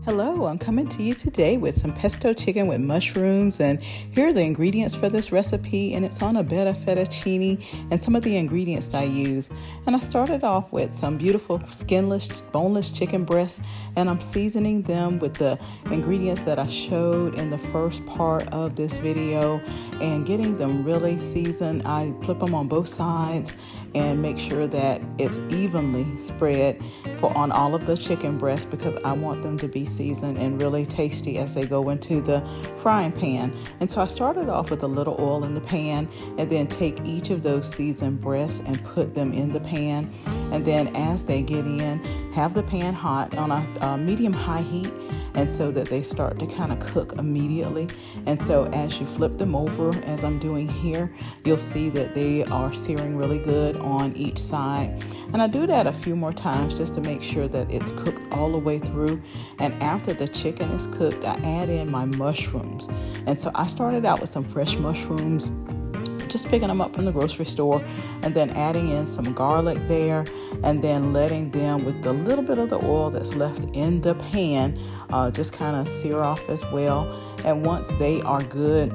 Hello, I'm coming to you today with some pesto chicken with mushrooms, and here are the ingredients for this recipe, and it's on a bed of fettuccine and some of the ingredients I use. And I started off with some beautiful skinless, boneless chicken breasts, and I'm seasoning them with the ingredients that I showed in the first part of this video and getting them really seasoned. I flip them on both sides and make sure that it's evenly spread on all of the chicken breasts because I want them to be seasoned and really tasty as they go into the frying pan. And so I started off with a little oil in the pan and then take each of those seasoned breasts and put them in the pan. And then as they get in, have the pan hot on a medium-high heat, and so that they start to kind of cook immediately. And so as you flip them over, as I'm doing here, you'll see that they are searing really good on each side. And I do that a few more times just to make sure that it's cooked all the way through. And after the chicken is cooked, I add in my mushrooms. And so I started out with some fresh mushrooms, just picking them up from the grocery store, and then adding in some garlic there, and then letting them, with the little bit of the oil that's left in the pan, just kind of sear off as well. And once they are good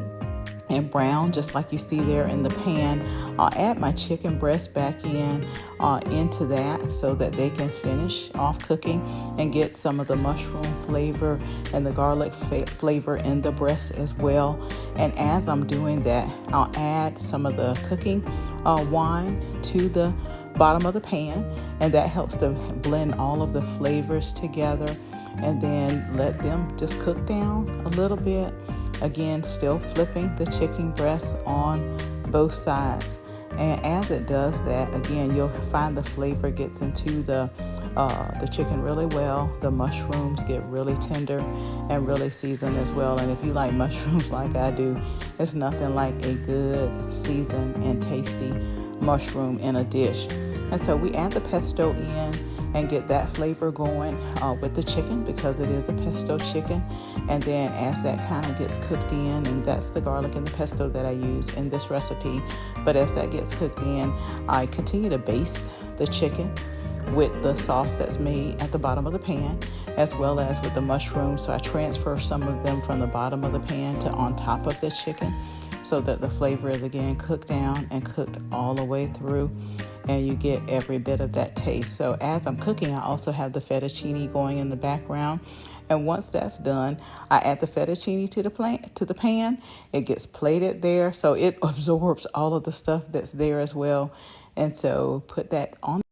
and brown, just like you see there in the pan, I'll add my chicken breast back into that so that they can finish off cooking and get some of the mushroom flavor and the garlic flavor in the breast as well. And as I'm doing that, I'll add some of the cooking wine to the bottom of the pan, and that helps to blend all of the flavors together, and then let them just cook down a little bit. Again, still flipping the chicken breast on both sides. And as it does that, again, you'll find the flavor gets into the chicken really well. The mushrooms get really tender and really seasoned as well. And if you like mushrooms like I do, it's nothing like a good seasoned and tasty mushroom in a dish. And so we add the pesto in and get that flavor going with the chicken, because it is a pesto chicken. And then as that kind of gets cooked in, and that's the garlic and the pesto that I use in this recipe, but as that gets cooked in, I continue to baste the chicken with the sauce that's made at the bottom of the pan, as well as with the mushrooms. So I transfer some of them from the bottom of the pan to on top of the chicken, so that the flavor is again cooked down and cooked all the way through, and you get every bit of that taste. So as I'm cooking, I also have the fettuccine going in the background. And once that's done, I add the fettuccine to the pan. It gets plated there, so it absorbs all of the stuff that's there as well. And so put that on